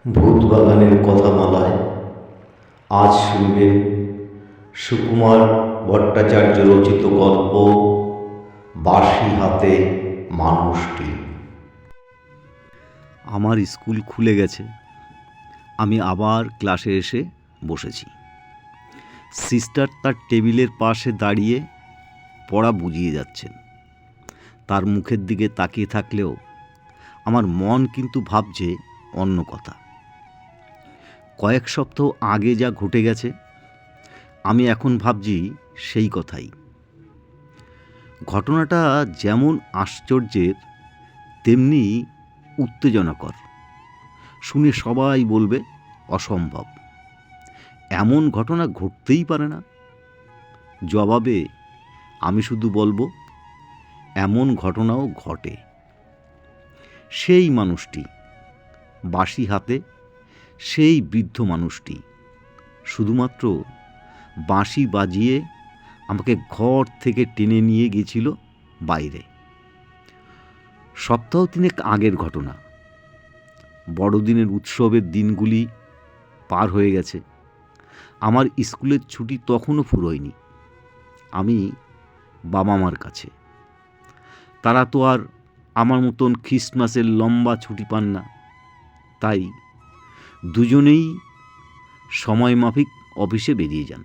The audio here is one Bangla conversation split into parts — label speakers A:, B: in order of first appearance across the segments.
A: ভূতবাগানের কথামালায় আজ শুনবে সুকুমার ভট্টাচার্য রচিত গল্প বাঁশি হাতে মানুষটি।
B: আমার স্কুল খুলে গেছে। আমি আবার ক্লাসে এসে বসেছি। সিস্টার তার টেবিলের পাশে দাঁড়িয়ে পড়া বুঝিয়ে যাচ্ছেন। তার মুখের দিকে তাকিয়ে থাকলেও আমার মন কিন্তু ভাবছে অন্য কথা। কয়েক সপ্তাহ আগে যা ঘটে গেছে আমি এখন ভাবছি সেই কথাই। ঘটনাটা যেমন আশ্চর্যের তেমনি উত্তেজনাকর। শুনে সবাই বলবে অসম্ভব, এমন ঘটনা ঘটতেই পারে না। জবাবে আমি শুধু বলবো এমন ঘটনাও ঘটে। সেই মানুষটি বাঁশি হাতে, সেই বৃদ্ধ মানুষটি শুধুমাত্র বাঁশি বাজিয়ে আমাকে ঘর থেকে টেনে নিয়ে গিয়েছিল বাইরে। সপ্তাহ তিনেক আগের ঘটনা। বড়দিনের উৎসবের দিনগুলি পার হয়ে গেছে। আমার স্কুলের ছুটি তখনও ফুরোয়নি। আমি বাবা মার কাছে। তারা তো আর আমার মতন খ্রিস্টমাসের লম্বা ছুটি পান না। তাই দুজনেই সময় মাফিক অফিসে বেরিয়ে যান।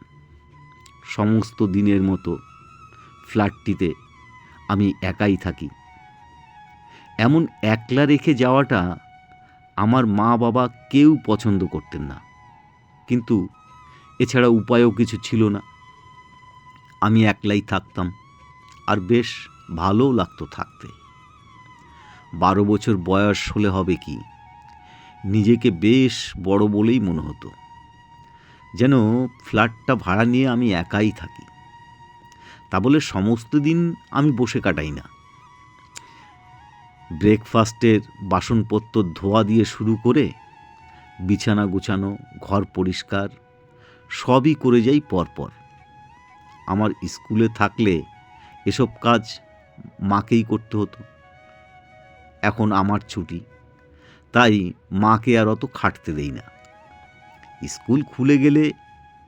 B: সমস্ত দিনের মতো ফ্ল্যাটটিতে আমি একাই থাকি। এমন একলা রেখে যাওয়াটা আমার মা বাবা কেউ পছন্দ করতেন না, কিন্তু এছাড়া উপায়ও কিছু ছিল না। আমি একলাই থাকতাম, আর বেশ ভালোও লাগতো থাকতে। 12 বছর বয়স হলে হবে কি, নিজেকে বেশ বড় বলেই মনে হতো। যেন ফ্ল্যাটটা ভাড়া নিয়ে আমি একাই থাকি। তা বলে সমস্ত দিন আমি বসে কাটাই না। ব্রেকফাস্টের বাসনপত্র ধোয়া দিয়ে শুরু করে বিছানা গুছানো, ঘর পরিষ্কার সবই করে যাই পরপর। আমার স্কুলে থাকলে এসব কাজ মাকেই করতে হতো। এখন আমার ছুটি, তাই মাকে আর অত খাটতে দেই না। স্কুল খুলে গেলে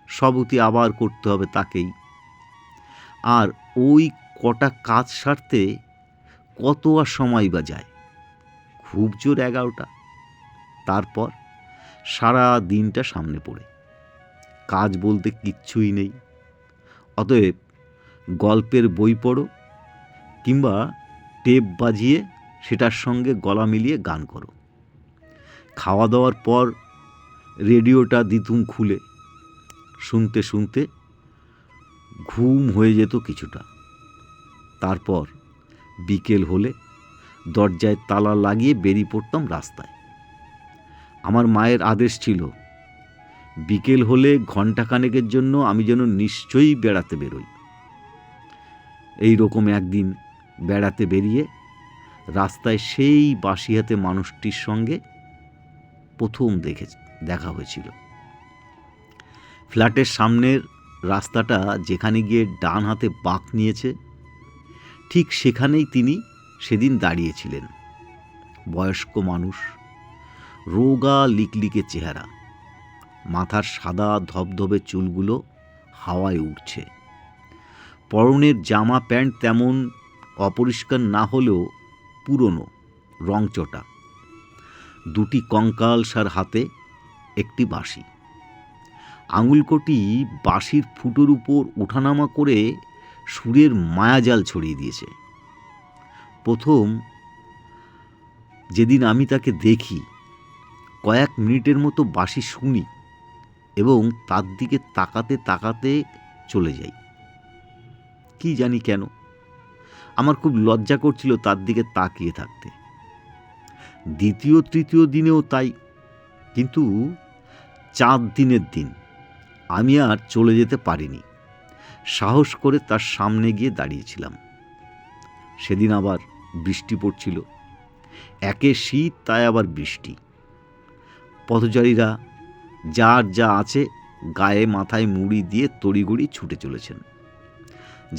B: সব অতি আবার করতে হবে তাকেই। আর ওই কটা কাজ সারতে কত আর সময় বা যায়? খুব জোর 11টা। তারপর সারা দিনটা সামনে পড়ে। কাজ বলতে কিচ্ছুই নেই। অতএব গল্পের বই পড়ো, কিংবা টেপ বাজিয়ে সেটার সঙ্গে গলা মিলিয়ে গান করো। খাওয়া দাওয়ার পর রেডিওটা দিতুম খুলে। শুনতে শুনতে ঘুম হয়ে যেত কিছুটা। তারপর বিকেল হলে দরজায় তালা লাগিয়ে বেরিয়ে পড়তাম রাস্তায়। আমার মায়ের আদেশ ছিল, বিকেল হলে ঘণ্টাখানেকের জন্য আমি যেন নিশ্চয়ই বেড়াতে বেরোই। এই রকম একদিন বেড়াতে বেরিয়ে রাস্তায় সেই বাঁশি হাতে মানুষটির সঙ্গে প্রথম দেখা হয়েছিল। ফ্ল্যাটের সামনের রাস্তাটা যেখানে গিয়ে ডান হাতে বাঁক নিয়েছে, ঠিক সেখানেই তিনি সেদিন দাঁড়িয়েছিলেন। বয়স্ক মানুষ, রোগা লিকলিকে চেহারা, মাথার সাদা ধবধবে চুলগুলো হাওয়ায় উঠছে। পরনের জামা প্যান্ট তেমন অপরিষ্কার না হলেও পুরনো, রংচটা। দুটি কঙ্কালসার হাতে একটি বাঁশি। আঙুলকটি বাঁশির ফুটোর উপর ওঠানামা করে সুরের মায়াজাল ছড়িয়ে দিয়েছে। প্রথম যেদিন আমি তাকে দেখি, কয়েক মিনিটের মতো বাঁশি শুনি এবং তার দিকে তাকাতে তাকাতে চলে যাই। কি জানি কেন আমার খুব লজ্জা করছিল তার দিকে তাকিয়ে থাকতে। দ্বিতীয় তৃতীয় দিনেও তাই। কিন্তু 4 দিনের দিন আমি আর চলে যেতে পারিনি। সাহস করে তার সামনে গিয়ে দাঁড়িয়েছিলাম। সেদিন আবার বৃষ্টি পড়ছিল। একে শীত, তাই আবার বৃষ্টি। পথচারীরা যার যা আছে গায়ে মাথায় মুড়ি দিয়ে তড়িঘড়ি ছুটে চলেছেন।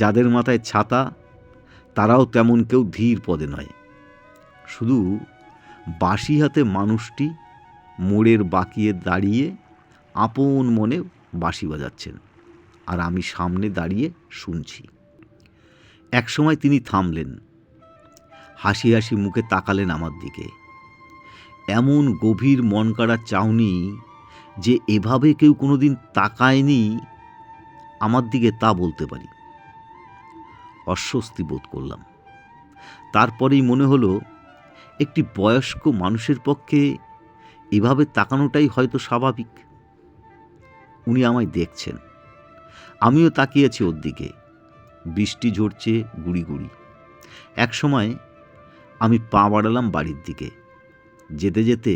B: যাদের মাথায় ছাতা তারাও তেমন কেউ ধীর পদে নয়। শুধু বাঁশি হাতে মানুষটি মোড়ের বাঁকিয়ে দাঁড়িয়ে আপন মনে বাঁশি বাজাচ্ছেন, আর আমি সামনে দাঁড়িয়ে শুনছি। একসময় তিনি থামলেন, হাসি হাসি মুখে তাকালেন আমার দিকে। এমন গভীর মনকাড়া চাউনি যে এভাবে কেউ কোনোদিন তাকায়নি আমার দিকে, তা বলতে পারি। অস্বস্তি বোধ করলাম। তারপরেই মনে হলো একটি বয়স্ক মানুষের পক্ষে এভাবে তাকানোটাই হয়তো স্বাভাবিক। উনি আমায় দেখছেন, আমিও তাকিয়েছি ওর দিকে। বৃষ্টি ঝরছে গুড়ি গুড়ি। এক সময় আমি পা বাড়ালাম বাড়ির দিকে। যেতে যেতে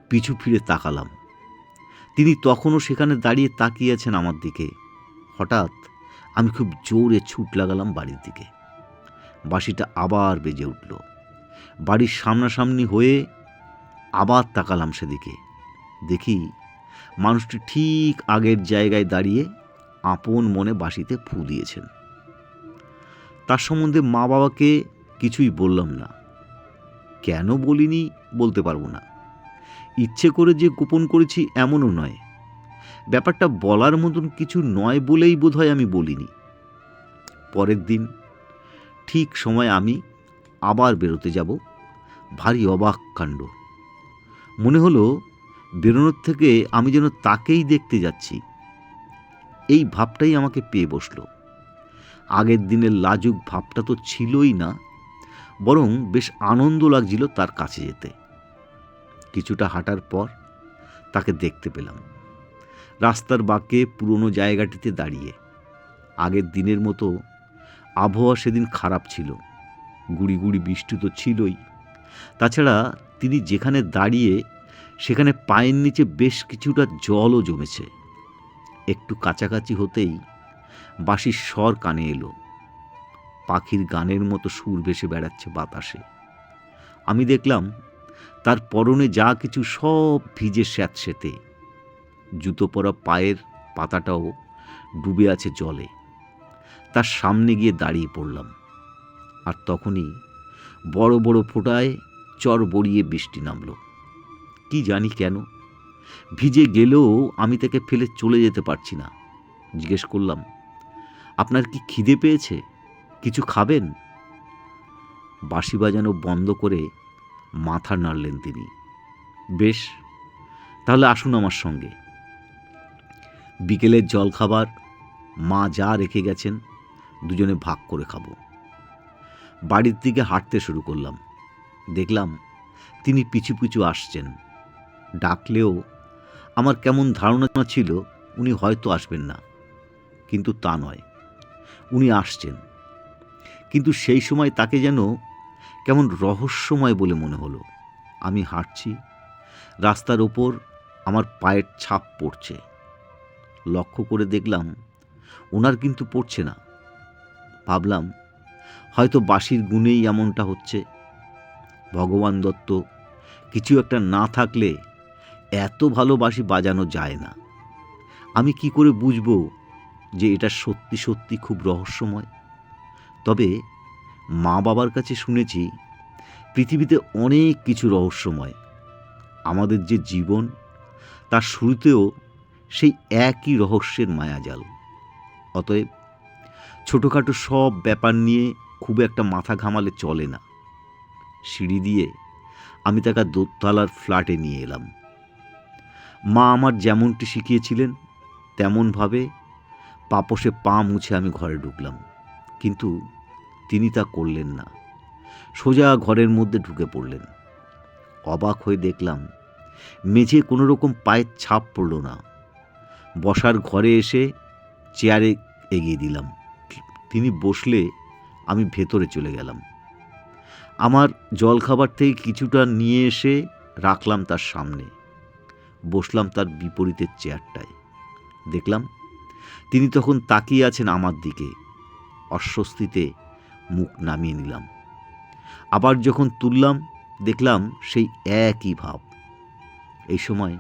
B: পিছু ফিরে তাকালাম। তিনি তখনও সেখানে দাঁড়িয়ে তাকিয়েছেন আমার দিকে। হঠাৎ আমি খুব জোরে ছুট লাগালাম বাড়ির দিকে। বাঁশিটা আবার বেজে উঠল। বাড়ির সামনাসামনি হয়ে আবার তাকালাম সেদিকে। দেখি মানুষটি ঠিক আগের জায়গায় দাঁড়িয়ে আপন মনে বাঁশিতে ফু দিয়েছেন। তার সম্বন্ধে মা বাবাকে কিছুই বললাম না। কেন বলিনি বলতে পারবো না। ইচ্ছে করে যে গোপন করেছি এমনও নয়। ব্যাপারটা বলার মতন কিছু নয় বলেই বোধহয় আমি বলিনি। পরের দিন ঠিক সময় আমি আবার বেরোতে যাব। ভারী অবাক কাণ্ড। মনে হলো বেরোনোর থেকে আমি যেন তাকেই দেখতে যাচ্ছি। এই ভাবটাই আমাকে পেয়ে বসল। আগের দিনের লাজুক ভাবটা তো ছিলই না, বরং বেশ আনন্দ লাগছিল তার কাছে যেতে। কিছুটা হাঁটার পর তাকে দেখতে পেলাম রাস্তার বাঁকে পুরনো জায়গাটিতে দাঁড়িয়ে। আগের দিনের মতো আবহাওয়া সেদিন খারাপ ছিল। গুড়ি গুড়ি বৃষ্টি তো ছিলই। তাছাড়া তিনি যেখানে দাঁড়িয়ে সেখানে পায়ের নিচে বেশ কিছুটা জলও জমেছে। একটু কাছাকাছি হতেই বাঁশির স্বর কানে এলো। পাখির গানের মতো সুর ভেসে বেড়াচ্ছে বাতাসে। আমি দেখলাম তার পরনে যা কিছু সব ভিজে স্যাঁতসেঁতে। জুতো পরা পায়ের পাতাটাও ডুবে আছে জলে। তার সামনে গিয়ে দাঁড়িয়ে পড়লাম। আর তখনই বড় বড় ফোঁটায় চর বড়িয়ে বৃষ্টি নামল। কি জানি কেন ভিজে গেলেও আমি তাকে ফেলে চলে যেতে পারছি না। জিজ্ঞেস করলাম, আপনার কি খিদে পেয়েছে? কিছু খাবেন? বাঁশি বাজানো বন্ধ করে মাথা নাড়লেন তিনি। বেশ, তাহলে আসুন আমার সঙ্গে। বিকেলের জলখাবার মা যা রেখে গেছেন দুজনে ভাগ করে খাবো। বাড়ির দিকে হাঁটতে শুরু করলাম। দেখলাম তিনি পিছু পিছু আসছেন। ডাকলেও আমার কেমন ধারণা ছিল উনি হয়তো আসবেন না, কিন্তু তা নয়, উনি আসছেন। কিন্তু সেই সময় তাকে যেন কেমন রহস্যময় বলে মনে হলো। আমি হাঁটছি, রাস্তার ওপর আমার পায়ের ছাপ পড়ছে। লক্ষ্য করে দেখলাম ওনার কিন্তু পড়ছে না। ভাবলাম হয়তো বাঁশির গুণেই এমনটা হচ্ছে। ভগবান দত্ত কিছু একটা না থাকলে এত ভালো বাঁশি বাজানো যায় না। আমি কি করে বুঝব যে এটা সত্যি সত্যি খুব রহস্যময়? তবে মা বাবার কাছে শুনেছি পৃথিবীতে অনেক কিছু রহস্যময়। আমাদের যে জীবন, তার শুরুতেও সেই একই রহস্যের মায়াজাল। অতএব ছোটোখাটো সব ব্যাপার নিয়ে খুব একটা মাথা ঘামালে চলে না। সিঁড়ি দিয়ে আমি তাকে দোতলার ফ্ল্যাটে নিয়ে এলাম। মা আমার যেমনটি শিখিয়েছিলেন তেমনভাবে পাপোশে পা মুছে আমি ঘরে ঢুকলাম। কিন্তু তিনি তা করলেন না। সোজা ঘরের মধ্যে ঢুকে পড়লেন। অবাক হয়ে দেখলাম মেঝে কোনো রকম পায়ের ছাপ পড়ল না। বসার ঘরে এসে চেয়ারে এগিয়ে দিলাম। তিনি বসলে আমি ভেতরে চলে গেলাম। আমার জলখাবার থেকে কিছুটা নিয়ে এসে রাখলাম তার সামনে। বসলাম তার বিপরীতের চেয়ারটায়। দেখলাম তিনি তখন তাকিয়ে আছেন আমার দিকে। অস্বস্তিতে মুখ নামিয়ে নিলাম। আবার যখন তুললাম দেখলাম সেই একই ভাব। এই সময়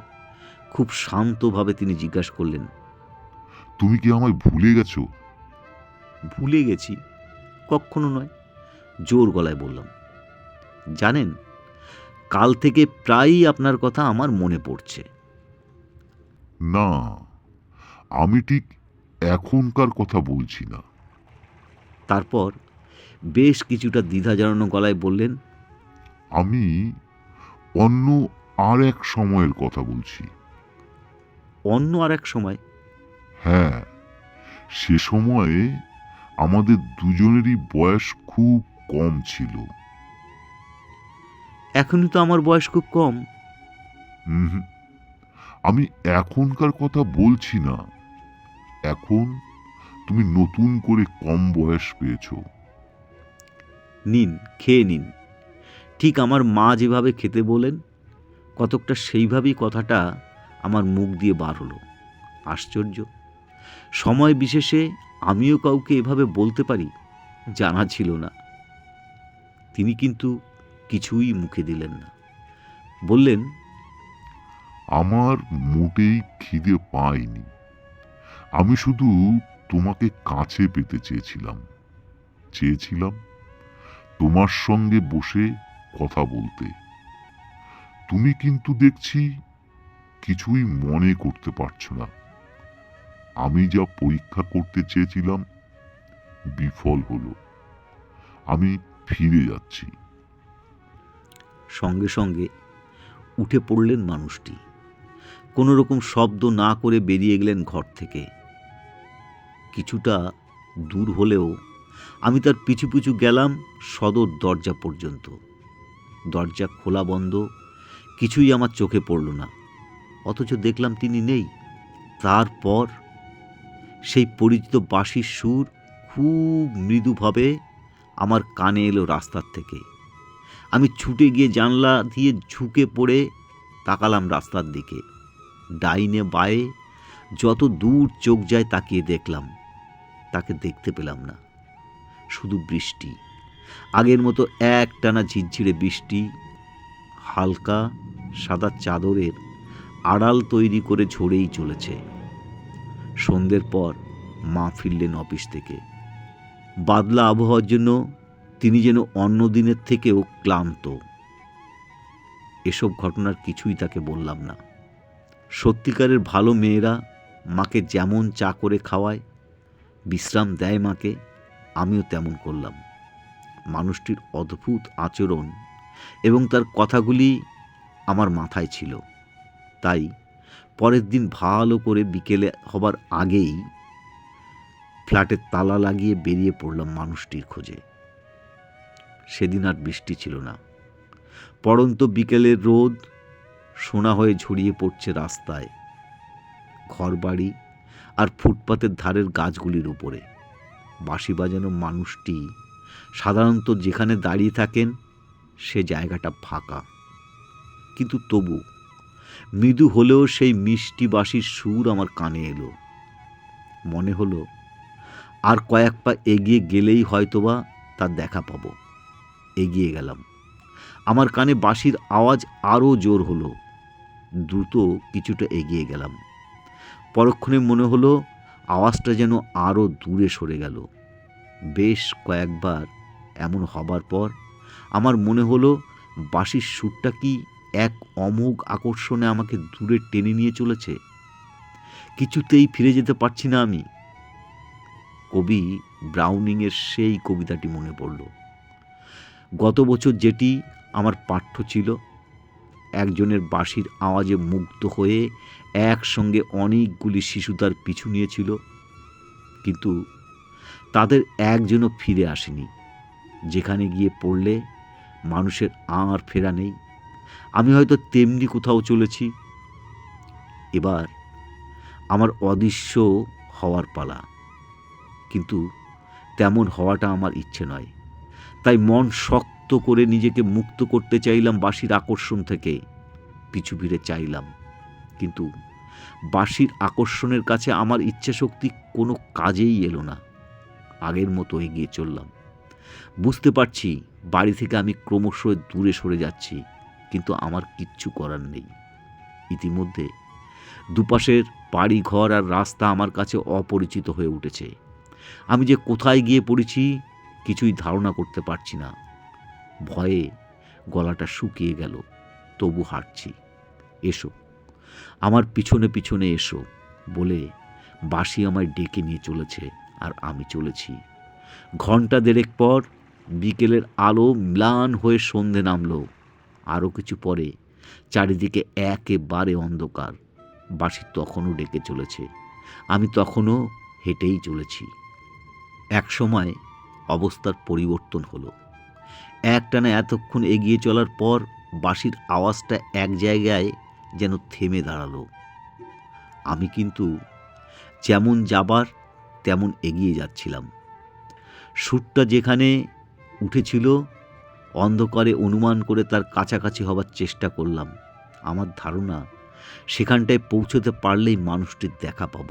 B: খুব শান্তভাবে তিনি জিজ্ঞাসা করলেন,
C: তুমি কি আমায় ভুলে গেছো?
B: ভুলে গেছি? কখনো নয়, জোর গলায় বললাম। জানেন, কাল থেকে প্রায়ই আপনার কথা আমার মনে পড়ছে।
C: না, আমি ঠিক এখনকার কথা বলছি না।
B: তারপর বেশ কিছুটা দ্বিধা জানানো গলায় বললেন,
C: আমি অন্য আর এক সময়ের কথা বলছি।
B: অন্য আর এক সময়?
C: হ্যাঁ, সে সময়ে আমাদের দুজনেরই বয়স খুব কম ছিল।
B: এখনই তো আমার বয়স খুব কম।
C: হুম, আমি এখনকার কথা বলছি না। এখন তুমি নতুন করে কম বয়স পেয়েছো।
B: নিন, খেয়ে নিন। ঠিক আমার মা যেভাবে খেতে বলেন কতকটা সেইভাবেই কথাটা আমার মুখ দিয়ে বার হলো। আশ্চর্য, সময় বিশেষে আমিও কাউকে এভাবে বলতে পারি জানা ছিল না। তিনি কিন্তু কিছুই মুখে দিলেন না। বললেন,
C: আমার মোটেই খিদে পায়নি। আমি শুধু তোমাকে কাছে পেতে চেয়েছিলাম তোমার সঙ্গে বসে কথা বলতে। তুমি কিন্তু দেখছি কিছুই মনে করতে পারছো না। আমি যা পরীক্ষা করতে চেয়েছিলাম বিফল হলো। আমি ফিরে যাচ্ছি।
B: সঙ্গে সঙ্গে উঠে পড়লেন মানুষটি। কোনো রকম শব্দ না করে বেরিয়ে গেলেন ঘর থেকে। কিছুটা দূর হলেও আমি তার পিছু পিছু গেলাম সদর দরজা পর্যন্ত। দরজা খোলা বন্ধ কিছুই আমার চোখে পড়ল না, অথচ দেখলাম তিনি নেই। তারপর সেই পরিচিত বাঁশির সুর খুব মৃদুভাবে আমার কানে এলো রাস্তার থেকে। আমি ছুটে গিয়ে জানলা দিয়ে ঝুঁকে পড়ে তাকালাম রাস্তার দিকে। ডাইনে বাঁয়ে যত দূর চোখ যায় তাকিয়ে দেখলাম, তাকে দেখতে পেলাম না। শুধু বৃষ্টি, আগের মতো একটানা ঝিরঝিরে বৃষ্টি, হালকা সাদা চাদরের আড়াল তৈরি করে ঝরেই চলেছে। সন্ধ্যের পর মা ফিরলেন অফিস থেকে। বাদলা আবহাওয়ার জন্য তিনি যেন অন্য দিনের থেকেও ক্লান্ত। এসব ঘটনার কিছুই তাকে বললাম না। সত্যিকারের ভালো মেয়েরা মাকে যেমন চা করে খাওয়ায়, বিশ্রাম দেয় মাকে, আমিও তেমন করলাম। মানুষটির অদ্ভুত আচরণ এবং তার কথাগুলি আমার মাথায় ছিল। তাই পরের দিন ভালো করে বিকেলে হবার আগেই ফ্ল্যাটের তালা লাগিয়ে বেরিয়ে পড়লাম মানুষটির খোঁজে। সেদিন আর বৃষ্টি ছিল না। পড়ন্ত বিকেলের রোদ সোনা হয়ে ঝরিয়ে পড়ছে রাস্তায়, ঘরবাড়ি আর ফুটপাতের ধারের গাছগুলির উপরে। বাঁশি বাজানো মানুষটি সাধারণত যেখানে দাঁড়িয়ে থাকেন সে জায়গাটা ফাঁকা, কিন্তু তবু মৃদু হলেও সেই মিষ্টি বাঁশির সুর আমার কানে এলো। মনে হলো আর কয়েক পা এগিয়ে গেলেই হয়তোবা তার দেখা পাবো। এগিয়ে গেলাম। আমার কানে বাঁশির আওয়াজ আরও জোর হলো। দ্রুত কিছুটা এগিয়ে গেলাম। পরক্ষণে মনে হলো আওয়াজটা যেন আরও দূরে সরে গেল। বেশ কয়েকবার এমন হবার পর আমার মনে হলো বাঁশির সুরটা কি এক অমোঘ আকর্ষণে আমাকে দূরে টেনে নিয়ে চলেছে। কিছুতেই ফিরে যেতে পারছি না আমি। কবি ব্রাউনিংয়ের সেই কবিতাটি মনে পড়ল। গত বছর যেটি আমার পাঠ্য ছিল, একজনের বাঁশির আওয়াজে মুগ্ধ হয়ে একসঙ্গে অনেকগুলি শিশু তার পিছু নিয়েছিল, কিন্তু তাদের একজনও ফিরে আসেনি। যেখানে গিয়ে পড়লে মানুষের আর ফেরা নেই। আমি হয়তো তেমনি কোথাও চলেছি। এবার আমার অদৃশ্য হওয়ার পালা, কিন্তু তেমন হওয়াটা আমার ইচ্ছে নয়। তাই মন শক্ত করে নিজেকে মুক্ত করতে চাইলাম বাঁশির আকর্ষণ থেকে। পিছু ফিরে চাইলাম, কিন্তু বাঁশির আকর্ষণের কাছে আমার ইচ্ছাশক্তি কোনো কাজেই এলো না। আগের মতো এগিয়ে চললাম। বুঝতে পারছি বাড়ি থেকে আমি ক্রমশ দূরে সরে যাচ্ছি, কিন্তু আমার কিচ্ছু করার নেই। ইতিমধ্যে দুপাশের বাড়ি ঘর আর রাস্তা আমার কাছে অপরিচিত হয়ে উঠেছে। আমি যে কোথায় গিয়ে পড়েছি কিছুই ধারণা করতে পারছি না। ভয়ে গলাটা শুকিয়ে গেল। তবু হাঁটছি। এসো, আমার পিছনে পিছনে এসো বলে বাঁশি আমায় ডেকে নিয়ে চলেছে, আর আমি চলেছি। ঘণ্টা দেড়েক পর বিকেলের আলো ম্লান হয়ে সন্ধে নামলো। আরও কিছু পরে চারিদিকে একেবারে অন্ধকার। বাঁশি তখনও ডেকে চলেছে, আমি তখনও হেঁটেই চলেছি। এক সময় অবস্থার পরিবর্তন হলো। একটানা এতক্ষণ এগিয়ে চলার পর বাঁশির আওয়াজটা এক জায়গায় যেন থেমে দাঁড়ালো। আমি কিন্তু যেমন যাবার তেমন এগিয়ে যাচ্ছিলাম। সুরটা যেখানে উঠেছিল অন্ধকারে অনুমান করে তার কাছাকাছি হবার চেষ্টা করলাম। আমার ধারণা সেখানটায় পৌঁছতে পারলেই মানুষটির দেখা পাব।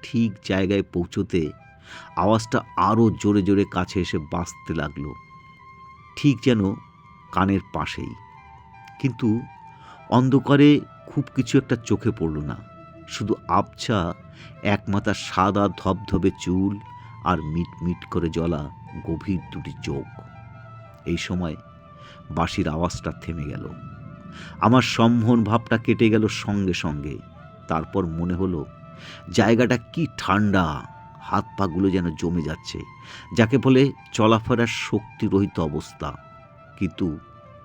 B: ঠিক জায়গায় পৌঁছতে আওয়াজটা আরও জোরে জোরে কাছে এসে বাজতে লাগলো, ঠিক যেন কানের পাশেই। কিন্তু অন্ধকারে খুব কিছু একটা চোখে পড়ল না, শুধু আবছা একমাথা সাদা ধবধবে চুল আর মিটমিট করে জ্বলা গভীর দুটি চোখ। এই সময় বাঁশির আওয়াজটা থেমে গেল। আমার সম্মোহন ভাবটা কেটে গেল সঙ্গে সঙ্গে। তারপর মনে হলো জায়গাটা কি ঠান্ডা, হাত পাগুলো যেন জমে যাচ্ছে, যাকে বলে চলাফেরার শক্তিরহিত অবস্থা। কিন্তু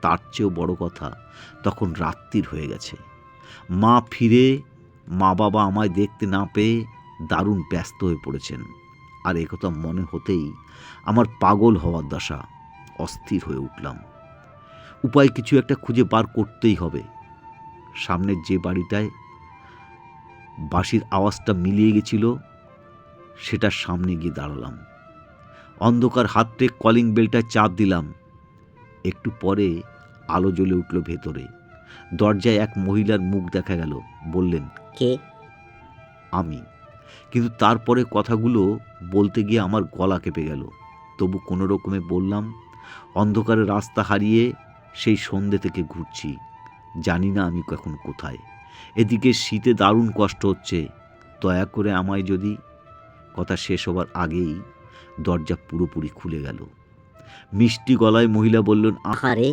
B: তার চেয়েও বড় কথা, তখন রাত্রির হয়ে গেছে। মা বাবা আমায় দেখতে না পেয়ে দারুণ ব্যস্ত হয়ে পড়েছেন। আর একথা মনে হতেই আমার পাগল হওয়ার দশা। অস্থির হয়ে উঠলাম। উপায় কিছু একটা খুঁজে বার করতেই হবে। সামনের যে বাড়িটায় বাঁশির আওয়াজটা মিলিয়ে গেছিল সেটার সামনে গিয়ে দাঁড়ালাম। অন্ধকার হাতে কলিং বেলটায় চাপ দিলাম। একটু পরে আলো জ্বলে উঠল ভেতরে। দরজায় এক মহিলার মুখ দেখা গেল। বললেন,
D: কে?
B: আমি। কিন্তু তারপরে কথাগুলো বলতে গিয়ে আমার গলা কেঁপে গেল। তবু কোনো রকমে বললাম, অন্ধকারে রাস্তা হারিয়ে সেই সন্ধ্যে থেকে ঘুরছি, জানি না আমি এখন কোথায়। এদিকে শীতে দারুণ কষ্ট হচ্ছে, দয়া করে আমায় যদি। কথা শেষ হবার আগেই দরজা পুরোপুরি খুলে গেল। মিষ্টি গলায় মহিলা বললেন,
D: আহারে,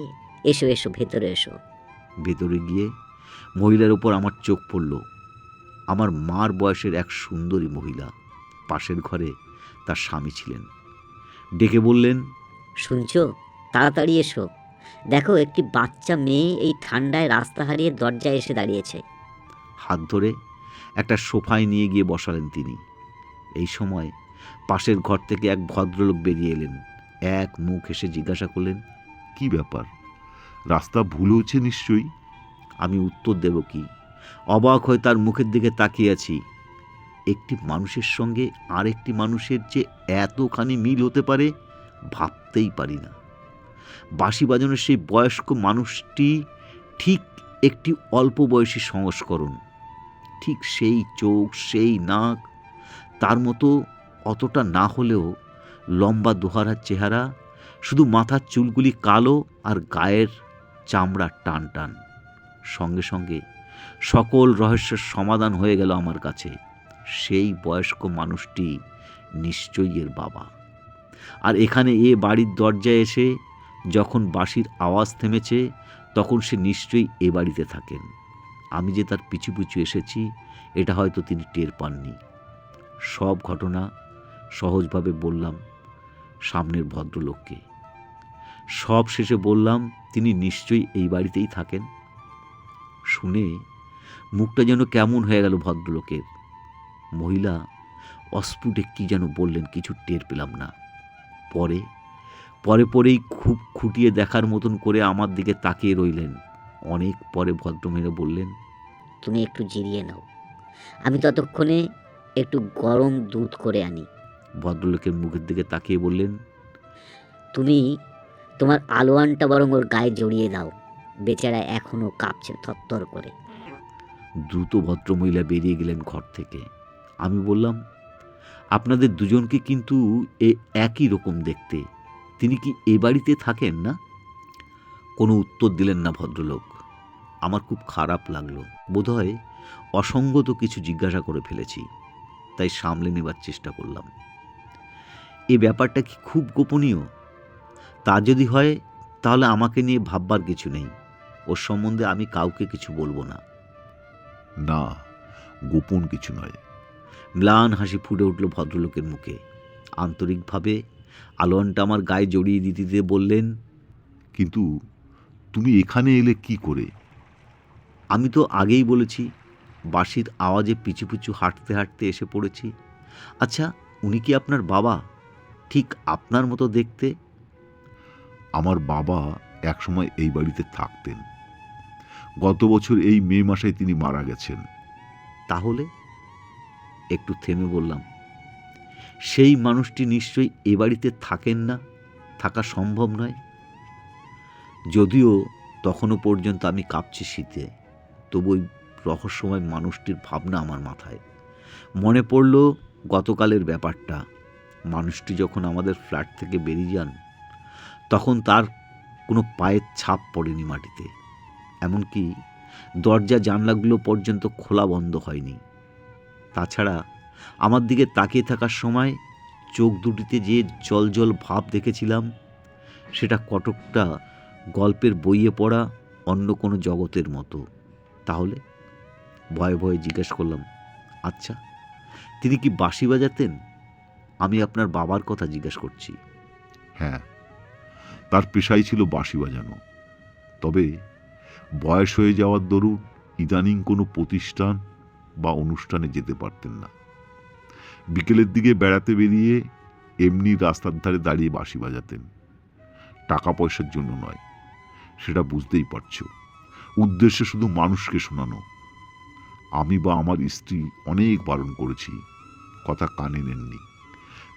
D: এসো এসো, ভেতরে এসো।
B: ভেতরে গিয়ে মহিলার ওপর আমার চোখ পড়ল। আমার মার বয়সের এক সুন্দরী মহিলা। পাশের ঘরে তার স্বামী ছিলেন। ডেকে বললেন,
D: শুনছো? তাড়াতাড়ি এসো, দেখো একটি বাচ্চা মেয়ে এই ঠান্ডায় রাস্তা হারিয়ে দরজায় এসে দাঁড়িয়েছে।
B: হাত ধরে একটা সোফায় নিয়ে গিয়ে বসালেন তিনি। এই সময় পাশের ঘর থেকে এক ভদ্রলোক বেরিয়ে এলেন। এক মুখ হেসে জিজ্ঞাসা করলেন,
C: কি ব্যাপার, রাস্তা ভুল হয়েছে নিশ্চয়ই?
B: আমি উত্তর দেব কি? অবাক হয়ে তার মুখের দিকে তাকিয়ে আছি। একটি মানুষের সঙ্গে আরেকটি মানুষের যে এতখানি মিল হতে পারে ভাবতেই পারি না। বাঁশি বাজানোর সেই বয়স্ক মানুষটি ঠিক একটি অল্প বয়সী সংস্করণ। ঠিক সেই চোখ, সেই নাক, তার মতো অতটা না হলেও লম্বা দোহারার চেহারা, শুধু মাথার চুলগুলি কালো আর গায়ের চামড়া টান টান। সঙ্গে সঙ্গে সকল রহস্যের সমাধান হয়ে গেল আমার কাছে। সেই বয়স্ক মানুষটি নিশ্চয়ই এর বাবা। আর এখানে এ বাড়ির দরজায় এসে যখন বাঁশির আওয়াজ থেমেছে তখন সে নিশ্চয়ই এ বাড়িতে থাকেন। আমি যে তার পিছু পিছু এসেছি এটা হয়তো তিনি টের পাননি। সব ঘটনা সহজভাবে বললাম সামনের ভদ্রলোককে। সব শেষে বললাম তিনি নিশ্চয়ই এই বাড়িতেই থাকেন। শুনে মুখটা যেন কেমন হয়ে গেল ভদ্রলোকের। মহিলা অস্ফুটে কি যেন বললেন, কিছু টের পেলাম না। পরেই খুব খুঁটিয়ে দেখার মতন করে আমার দিকে তাকিয়ে রইলেন। অনেক পরে ভদ্রমহিলা বললেন,
D: তুমি একটু জিরিয়ে নাও, আমি ততক্ষণে একটু গরম দুধ করে আনি।
B: ভদ্রলোকের মুখের দিকে তাকিয়ে বললেন,
D: তুমি তোমার আলোয়ানটা বরং ওর গায়ে জড়িয়ে দাও, বেচারা এখনো কাঁপছে থরথর করে।
B: দ্রুত ভদ্রমহিলা বেরিয়ে গেলেন ঘর থেকে। আমি বললাম, আপনাদের দুজনকে কিন্তু একই রকম দেখতে, তিনি কি এ বাড়িতে থাকেন না? কোনো উত্তর দিলেন না ভদ্রলোক। আমার খুব খারাপ লাগলো। বোধহয় অসঙ্গত কিছু জিজ্ঞাসা করে ফেলেছি, তাই সামলে নেবার চেষ্টা করলাম। এ ব্যাপারটা কি খুব গোপনীয়? তা যদি হয় তাহলে আমাকে নিয়ে ভাববার কিছু নেই। ওর সম্বন্ধে আমি কাউকে কিছু বলবো না।
C: না, গোপন কিছু নয়।
B: ম্লান হাসি ফুটে উঠল ভদ্রলোকের মুখে। আন্তরিকভাবে আলোয়ানটা আমার গায়ে জড়িয়ে দিতে দিতে বললেন,
C: কিন্তু তুমি এখানে এলে কি করে?
B: আমি তো আগেই বলেছি, বাঁশির আওয়াজে পিছু পিছু হাঁটতে হাঁটতে এসে পড়েছি। আচ্ছা, উনি কি আপনার বাবা? ঠিক আপনার মতো দেখতে।
C: আমার বাবা একসময় এই বাড়িতে থাকতেন। গত বছর এই মে মাসে তিনি মারা গেছেন।
B: তাহলে? একটু থেমে বললাম, সেই মানুষটি নিশ্চয়ই এ বাড়িতে থাকেন না, থাকা সম্ভব নয়। যদিও তখনও পর্যন্ত আমি কাঁপছি শীতে, তবু ওই রহস্যময় মানুষটির ভাবনা আমার মাথায়। মনে পড়ল গতকালের ব্যাপারটা। মানুষটি যখন আমাদের ফ্ল্যাট থেকে বেরিয়ে যান, তখন তার কোনো পায়ের ছাপ পড়েনি মাটিতে। এমনকি দরজা জানলাগুলো পর্যন্ত খোলা বন্ধ হয়নি। তাছাড়া আমার দিকে তাকিয়ে থাকার সময় চোখ দুটিতে যে জলজল ভাব দেখেছিলাম, সেটা কতকটা গল্পের বইয়ে পড়া অন্য কোনো জগতের মতো। তাহলে ভয়ে ভয়ে জিজ্ঞেস করলাম, আচ্ছা, তিনি কি বাঁশি বাজাতেন? আমি আপনার বাবার কথা জিজ্ঞেস করছি।
C: হ্যাঁ, তার পেশাই ছিল বাঁশি বাজানো। তবে বয়স হয়ে যাওয়ার দরুন ইদানিং কোনো প্রতিষ্ঠান বা অনুষ্ঠানে যেতে পারতেন না। বিকেলের দিকে বেড়াতে বেরিয়ে এমনি রাস্তার ধারে দাঁড়িয়ে বাঁশি বাজাতেন। টাকা পয়সার জন্য নয়, সেটা বুঝতেই পারছো। উদ্দেশ্য শুধু মানুষকে শোনানো। আমি বা আমার স্ত্রী অনেক বারণ করেছি, কথা কানে নেননি।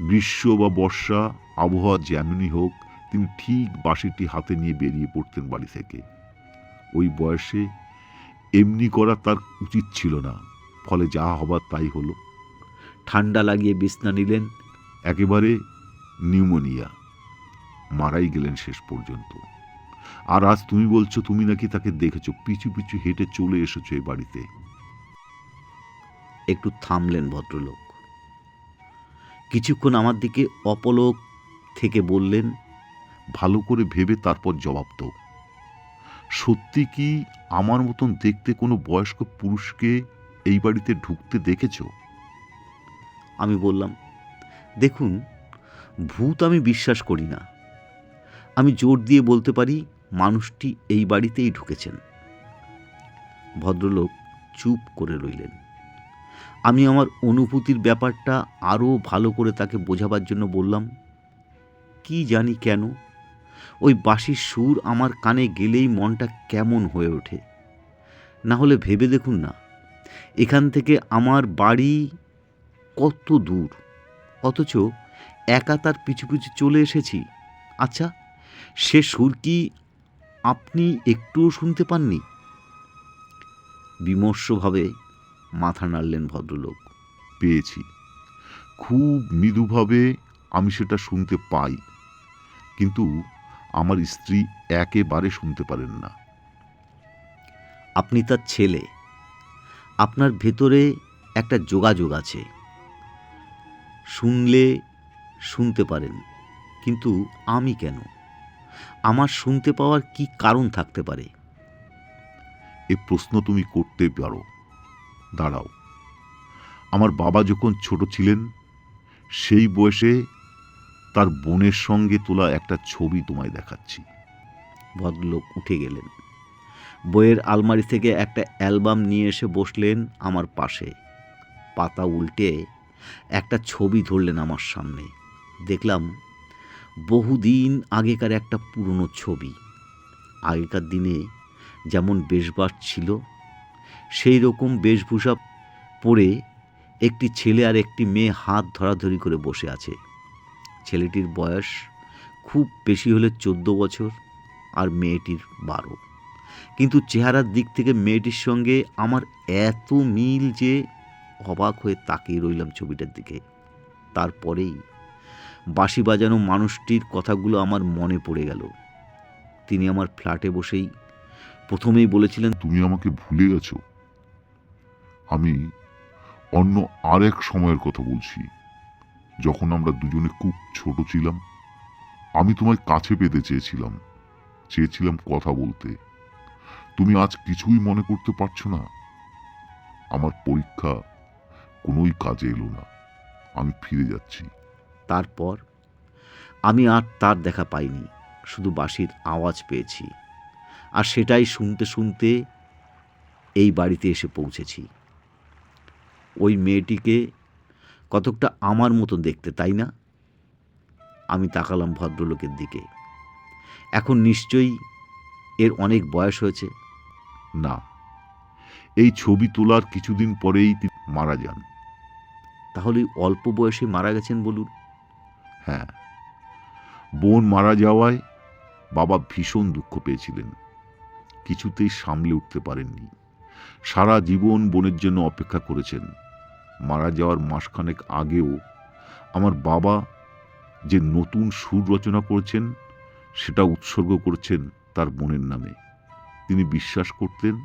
C: গ্রীষ্ম বা বর্ষা, আবহাওয়া যেমনই হোক, তিনি ঠিক বাঁশিটি হাতে নিয়ে বেরিয়ে পড়তেন বাড়ি থেকে। ওই বয়সে এমনি করা তার উচিত ছিল না, ফলে যা হবার তাই হলো।
B: ঠান্ডা লাগিয়ে বিছনা নিলেন।
C: একেবারে নিউমোনিয়া, মারাই গেলেন শেষ পর্যন্ত। আর আজ তুমি বলছো তুমি নাকি তাকে দেখেছো, পিছু পিছু হেঁটে চলে এসেছো এই বাড়িতে।
B: একটু থামলেন ভদ্রলোক। কিছুক্ষণ আমার দিকে অপলক থেকে বললেন,
C: ভালো করে ভেবে তারপর জবাব দাও। সত্যি কি আমার মতন দেখতে কোনো বয়স্ক পুরুষকে এই বাড়িতে ঢুকতে দেখেছো?
B: আমি বললাম, দেখুন, ভূত আমি বিশ্বাস করি না। আমি জোর দিয়ে বলতে পারি মানুষটি এই বাড়িতেই ঢুকেছেন। ভদ্রলোক চুপ করে রইলেন। আমি আমার অনুভূতির ব্যাপারটা আরও ভালো করে তাকে বোঝাবার জন্য বললাম, কি জানি কেন ওই বাঁশির সুর আমার কানে গেলেই মনটা কেমন হয়ে ওঠে। না হলে ভেবে দেখুন না, এখান থেকে আমার বাড়ি কত দূর, অথচ একা তার পিছু পিছু চলে এসেছি। আচ্ছা, সে সুর কি আপনি একটুও শুনতে পাননি? বিমর্ষভাবে মাথা নাড়লেন ভদ্রলোক।
C: পেয়েছি, খুব মৃদুভাবে আমি সেটা শুনতে পাই, কিন্তু আমার স্ত্রী একেবারে শুনতে পারেন না।
B: আপনি তার ছেলে, আপনার ভেতরে একটা যোগাযোগ আছে। শুনলে শুনতে পারেন, কিন্তু আমি কেন? আমার শুনতে পাওয়ার কি কারণ থাকতে পারে?
C: এ প্রশ্ন তুমি করতে পারো। দাঁড়াও, আমার বাবা যখন ছোট ছিলেন, সেই বয়সে তার বোনের সঙ্গে তোলা একটা ছবি তোমায় দেখাচ্ছি।
B: ভদ্রলোক উঠে গেলেন। বইয়ের আলমারি থেকে একটা অ্যালবাম নিয়ে এসে বসলেন আমার পাশে। পাতা উল্টে একটা ছবি ধরলেন আমার সামনে। দেখলাম বহুদিন আগেকার একটা পুরনো ছবি। আগেকার দিনে যেমন বেশবাস ছিল, সেই রকম বেশভূষা পরে একটি ছেলে আর একটি মেয়ে হাত ধরাধরি করে বসে আছে। ছেলেটির বয়স খুব বেশি হলে 14 বছর আর মেয়েটির 12। কিন্তু চেহারার দিক থেকে মেয়েটির সঙ্গে আমার এত মিল যে অবাক হয়ে তাকিয়ে রইলাম ছবিটার দিকে। তারপরেই বাঁশি বাজানো মানুষটির কথাগুলো আমার মনে পড়ে গেল। তিনি আমার ফ্ল্যাটে বসেই প্রথমেই বলেছিলেন,
C: তুমি আমাকে ভুলে গেছো। আমি অন্য আরেক সময়ের কথা বলছি, যখন আমরা দুজনে খুব ছোট ছিলাম। আমি তোমায় কাছে পেতে চেয়েছিলাম কথা বলতে। তুমি আজ কিছুই মনে করতে পারছো না? আমার পরীক্ষা কোনোই কাজে এলো না, আমি ফিরে যাচ্ছি।
B: তারপর আমি আর তার দেখা পাইনি, শুধু বাঁশির আওয়াজ পেয়েছি। আর সেটাই শুনতে শুনতে এই বাড়িতে এসে পৌঁছেছি। ওই মেয়েটিকে কতকটা আমার মতো দেখতে, তাই না? আমি তাকালাম ভদ্রলোকের দিকে। এখন নিশ্চয়ই এর অনেক বয়স হয়েছে।
C: না, এই ছবি তোলার কিছুদিন পরেই তিনি মারা যান।
B: তাহলে অল্প বয়সে মারা গেছেন বলুন?
C: হ্যাঁ, বোন মারা যাওয়ায় বাবা ভীষণ দুঃখ পেয়েছিলেন, কিছুতেই সামলে উঠতে পারেননি। সারা জীবন বোনের জন্য অপেক্ষা করেছেন। মারা যাওয়ার মাসখানেক আগেও আমার বাবা যে নতুন সুর রচনা করেছেন সেটা উৎসর্গ করেছেন তার বোনের নামে। তিনি বিশ্বাস করতেন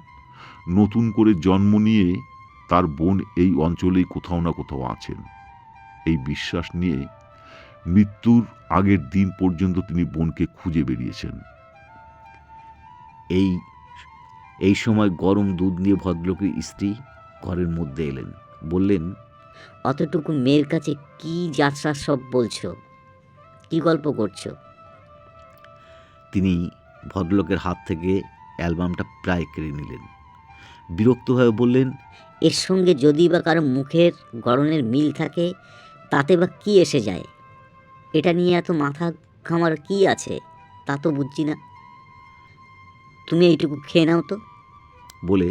C: নতুন করে জন্ম নিয়ে তার বোন এই অঞ্চলেই কোথাও না কোথাও আছেন। এই বিশ্বাস নিয়ে মৃত্যুর আগের দিন পর্যন্ত তিনি বোনকে খুঁজে বেরিয়েছেন।
B: এই এই সময় গরম দুধ নিয়ে ভদ্রলোকের স্ত্রী ঘরের মধ্যে এলেন। বললেন,
D: অতটুকু মেয়ের কাছে কি যাত্রা সব বলছো, কি গল্প করছো?
B: তিনি ভদ্রলোকের হাত থেকে অ্যালবামটা প্রায় কেড়ে নিলেন। বিরক্ত হয়ে বললেন,
D: এর সঙ্গে যদি বা কারো মুখের গড়নের মিল থাকে তাতে বা কি এসে যায়? এটা নিয়ে এত মাথা ঘামার কি আছে তা তো বুঝছি না। তুমি এইটুকু খেয়ে নাও তো।
B: বলে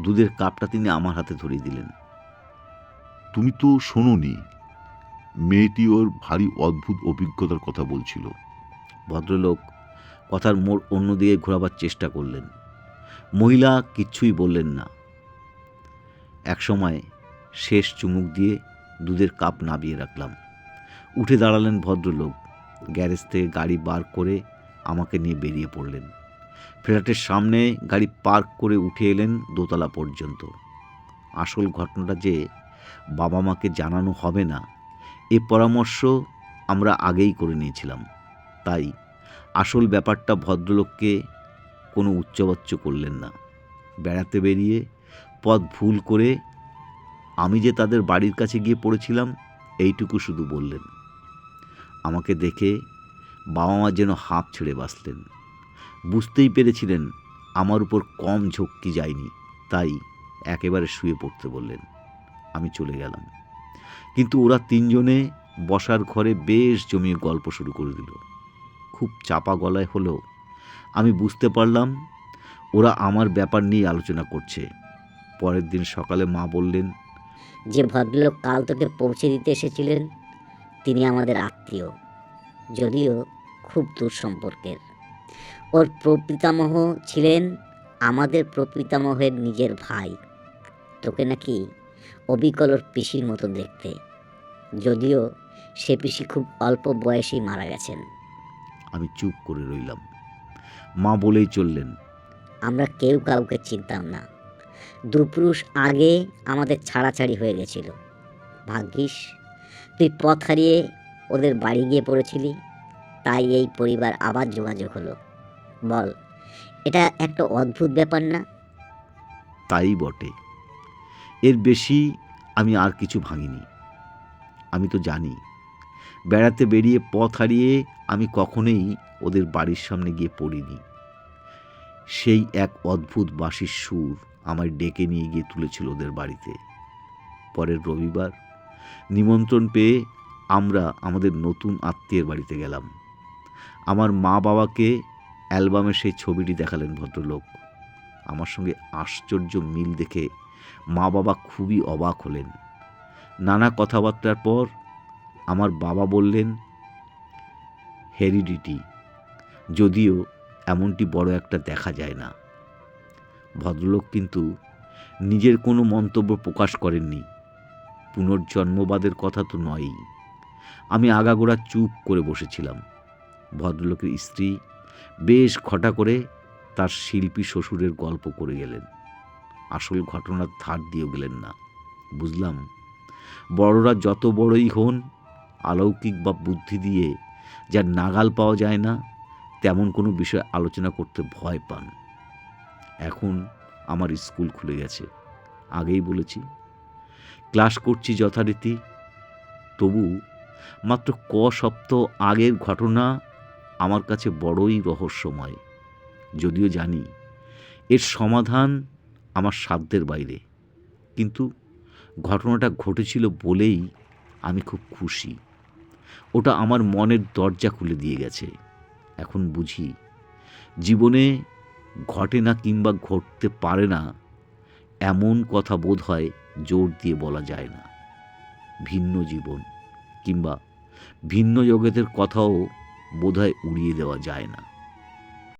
B: দুধের কাপটা তিনি আমার হাতে ধরিয়ে দিলেন।
C: তুমি তো শোনোনি, মেয়েটি ওর ভারী অদ্ভুত অভিজ্ঞতার কথা বলছিল।
B: ভদ্রলোক কথার মোড় অন্যদিকে ঘোরাবার চেষ্টা করলেন। মহিলা কিচ্ছুই বললেন না। একসময় শেষ চুমুক দিয়ে দুধের কাপ নামিয়ে রাখলাম। উঠে দাঁড়ালেন ভদ্রলোক। গ্যারেজ থেকে গাড়ি বার করে আমাকে নিয়ে বেরিয়ে পড়লেন। ফ্ল্যাটের সামনে গাড়ি পার্ক করে উঠে এলেন দোতলা পর্যন্ত। আসল ঘটনাটা যে বাবা মাকে জানানো হবে না এ পরামর্শ আমরা আগেই করে নিয়েছিলাম। তাই আসল ব্যাপারটা ভদ্রলোককে কোনো উচ্চবাচ্য করলেন না। বেড়াতে বেরিয়ে পথ ভুল করে আমি যে তাদের বাড়ির কাছে গিয়ে পড়েছিলাম এইটুকু শুধু বললেন। আমাকে দেখে বাবা মা যেন হাঁপ ছেড়ে বাঁচলেন। বুঝতেই পেরেছিলেন আমার উপর কম ঝক্কি যায়নি, তাই একেবারে শুয়ে পড়তে বললেন। আমি চলে গেলাম। কিন্তু ওরা তিনজনে বসার ঘরে বেশ জমিয়ে গল্প শুরু করে দিল। খুব চাপা গলায় হলেও আমি বুঝতে পারলাম ওরা আমার ব্যাপার নিয়ে আলোচনা করছে। পরের দিন সকালে মা বললেন,
D: যে ভদ্রলোক কাল তোকে পৌঁছে দিতে এসেছিলেন তিনি আমাদের আত্মীয়, যদিও খুব দূর সম্পর্কের। ওর প্রপিতামহ ছিলেন আমাদের প্রপিতামহের নিজের ভাই। তোকে নাকি অবিকল ওর পিসির মতো দেখতে, যদিও সে পিসি খুব অল্প বয়সেই মারা গেছেন।
B: আমি চুপ করে রইলাম। মা বলেই চললেন,
D: আমরা কেউ কাউকে চিনতাম না। দুপুরুষ আগে আমাদের ছাড়াছাড়ি হয়ে গেছিল। ভাগ্যিস তুই পথ হারিয়ে ওদের বাড়ি গিয়ে পড়েছিলি, তাই এই পরিবার আবার যোগাযোগ হলো। বল, এটা একটা অদ্ভুত ব্যাপার না?
B: তাই বটে। এর বেশি আমি আর কিছু ভাঙিনি। আমি তো জানি বেড়াতে বেরিয়ে পথ হারিয়ে আমি কখনোই ওদের বাড়ির সামনে গিয়ে পড়িনি। সেই এক অদ্ভুত বাঁশির সুর আমায় ডেকে নিয়ে গিয়ে তুলেছিল ওদের বাড়িতে। পরের রবিবার নিমন্ত্রণ পেয়ে আমরা আমাদের নতুন আত্মীয়ের বাড়িতে গেলাম। আমার মা বাবাকে অ্যালবামের সেই ছবিটি দেখালেন ভদ্রলোক। আমার সঙ্গে আশ্চর্য মিল দেখে মা বাবা খুবই অবাক হলেন। নানা কথাবার্তার পর আমার বাবা বললেন, হেরিডিটি, যদিও এমনটি বড় একটা দেখা যায় না। ভদ্রলোক কিন্তু নিজের কোনো মন্তব্য প্রকাশ করেননি। পুনর্জন্মবাদের কথা তো নয়ই। আমি আগাগোড়া চুপ করে বসেছিলাম। ভদ্রলোকের স্ত্রী বেশ ঘটা করে তার শিল্পী শ্বশুরের গল্প করে গেলেন। আসল ঘটনার ধার দিয়েও গেলেন না। বুঝলাম বড়রা যত বড়ই হন, অলৌকিক বা বুদ্ধি দিয়ে যার নাগাল পাওয়া যায় না তেমন কোনো বিষয় আলোচনা করতে ভয় পান। এখন আমার স্কুল খুলে গেছে, আগেই বলেছি। ক্লাস করছি যথারীতি। তবু মাত্র সপ্তাহ আগের ঘটনা আমার কাছে বড়ই রহস্যময়। যদিও জানি এর সমাধান আমার সাধ্যের বাইরে, কিন্তু ঘটনাটা ঘটেছিল বলেই আমি খুব খুশি। ওটা আমার মনের দরজা খুলে দিয়ে গেছে। এখন বুঝি জীবনে ঘটে না কিংবা ঘটতে পারে না এমন কথা বোধ হয় জোর দিয়ে বলা যায় না। ভিন্ন জীবন কিংবা ভিন্ন জগতের কথাও বোধহয় উড়িয়ে দেওয়া যায় না।